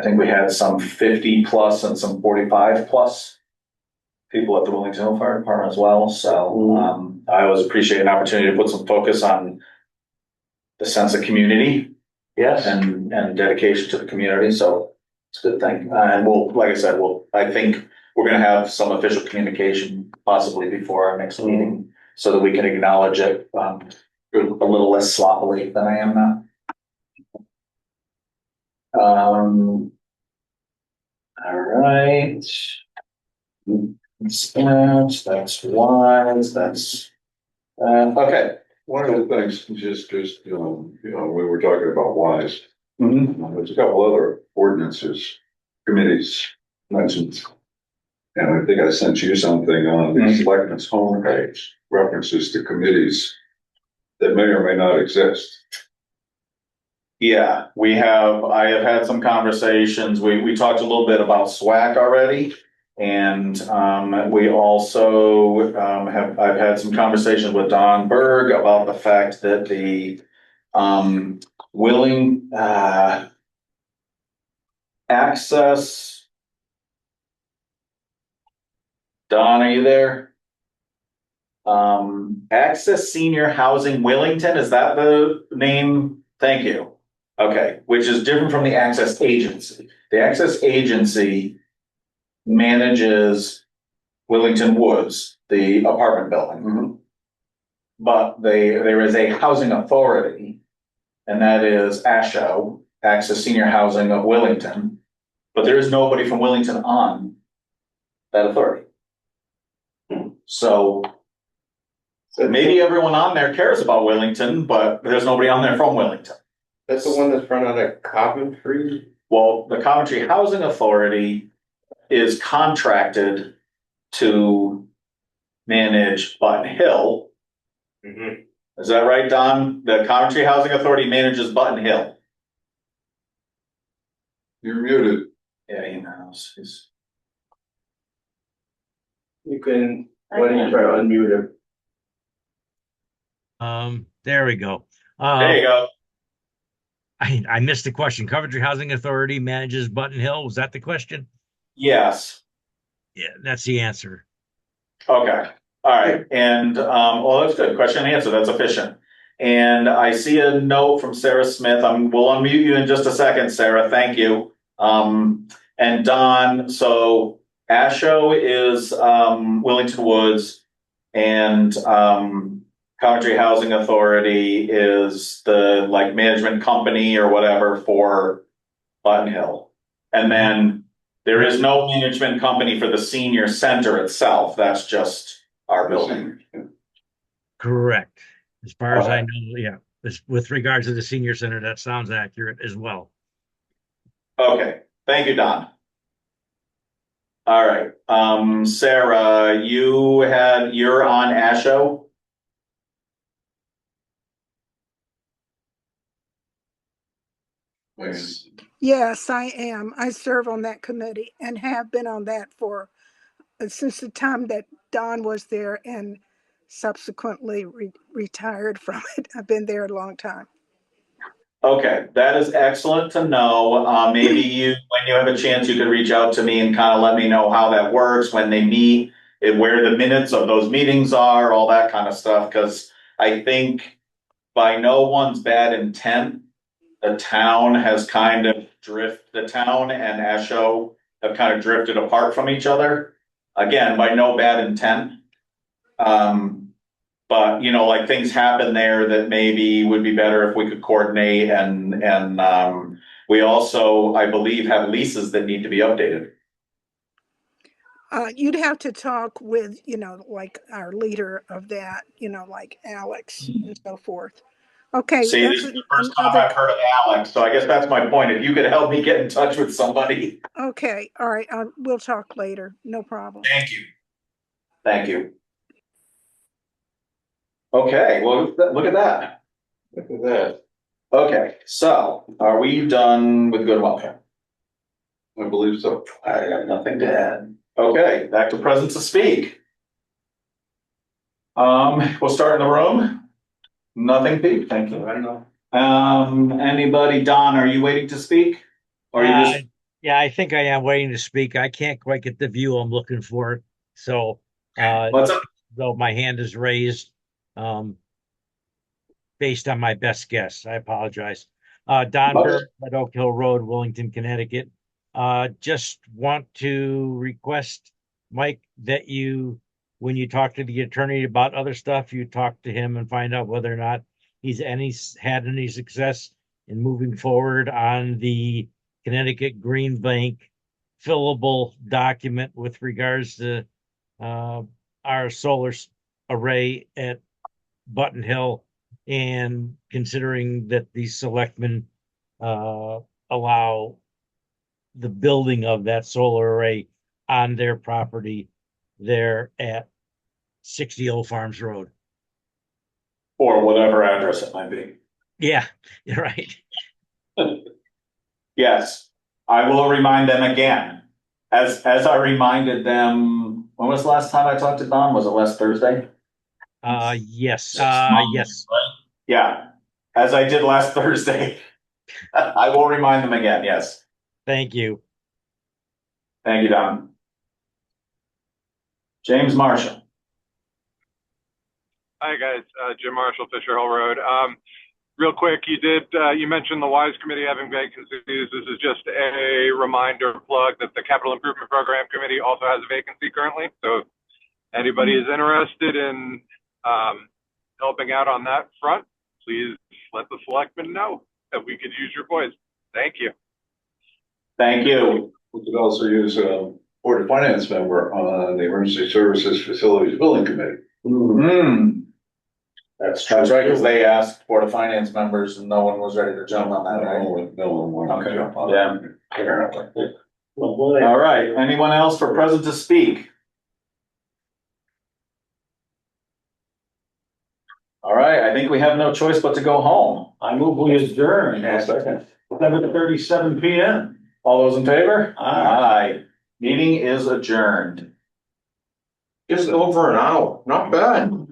think we had some 50 plus and some 45 plus people at the Willington Hill Fire Department as well. So I always appreciate an opportunity to put some focus on the sense of community. Yes. And dedication to the community. So it's a good thing. And like I said, I think we're going to have some official communication possibly before our next meeting so that we can acknowledge it a little less sloppily than I am now. All right. That's wise. That's okay. One of the things, just, we were talking about WISE. There's a couple other ordinances, committees mentioned. And I think I sent you something on the selectmen's homepage, references to committees that may or may not exist. Yeah, I have had some conversations. We talked a little bit about SWAC already. And we also I've had some conversations with Don Berg about the fact that the willing access. Don, are you there? Access Senior Housing Willington, is that the name? Thank you. Okay, which is different from the Access Agency. The Access Agency manages Willington Woods, the apartment building. But there is a housing authority, and that is ASHO, Access Senior Housing of Willington. But there is nobody from Willington on that authority. So maybe everyone on there cares about Willington, but there's nobody on there from Willington. That's the one that's run out of Coventry? Well, the Coventry Housing Authority is contracted to manage Button Hill. Is that right, Don? The Coventry Housing Authority manages Button Hill. You're muted. Yeah, he knows. You can, why don't you try to unmute him? There we go. There you go. I missed the question. Coventry Housing Authority manages Button Hill. Was that the question? Yes. Yeah, that's the answer. Okay. All right. And, well, that's good. Question and answer. That's efficient. And I see a note from Sarah Smith. We'll unmute you in just a second, Sarah. Thank you. And Don, so ASHO is, Willington Woods, and, Coventry Housing Authority is the management company or whatever for Button Hill. And then there is no management company for the senior center itself. That's just our building. Correct. As far as I know, yeah. With regards to the senior center, that sounds accurate as well. Okay. Thank you, Don. All right. Sarah, you're on ASHO? Yes, I am. I serve on that committee and have been on that for since the time that Don was there and subsequently retired from it. I've been there a long time. Okay, that is excellent to know. Maybe when you have a chance, you could reach out to me and kind of let me know how that works, when they meet, and where the minutes of those meetings are, all that kind of stuff. Because I think by no one's bad intent, the town and Asho have kind of drifted apart from each other. Again, by no bad intent. But like things happen there that maybe would be better if we could coordinate and we also, I believe, have leases that need to be updated. You'd have to talk with, like our leader of that, like Alex and so forth. Okay, See, this is the first time I've heard of Alex, so I guess that's my point. If you could help me get in touch with somebody. Okay, all right, we'll talk later. No problem. Thank you. Thank you. Okay, well, look at that. Look at that. Okay, so are we done with good welfare? I believe so. I got nothing to add. Okay, back to presence to speak. We'll start in the room. Nothing, Pete. Thank you. I don't know. Anybody? Don, are you waiting to speak? Or you just Yeah, I think I am waiting to speak. I can't quite get the view I'm looking for. So, what's up? though my hand is raised, based on my best guess, I apologize. Don Burr at Oak Hill Road, Wellington, Connecticut. Just want to request, Mike, that when you talk to the attorney about other stuff, you talk to him and find out whether or not he's had any success in moving forward on the Connecticut Green Bank fillable document with regards to our solar array at Button Hill, and considering that the selectmen allow the building of that solar array on their property there at 60 Old Farms Road. Or whatever address it might be. Yeah, you're right. Yes, I will remind them again. As I reminded them, when was the last time I talked to Don? Was it last Thursday? Yes. 6 months, Yes. right? Yeah, as I did last Thursday. I will remind them again, yes. Thank you. Thank you, Don. James Marshall. Hi, guys. Jim Marshall, Fisher Hill Road. Real quick, you mentioned the WISE committee having vacancies. This is just a reminder plug that the Capital Improvement Program Committee also has a vacancy currently. So if anybody is interested in helping out on that front, please let the selectmen know that we could use your voice. Thank you. Thank you. We could also use a Board of Finance member on the Emergency Services Facilities Building Committee. Mm-hmm. That's right, because they asked Board of Finance members and no one was ready to jump on that, right? No one wanted to jump on it. Yeah. All right, anyone else for present to speak? All right, I think we have no choice but to go home. I move we adjourn at Second. 7:37 PM. All those in favor? Aye. Meeting is adjourned. Just over an hour. Not bad.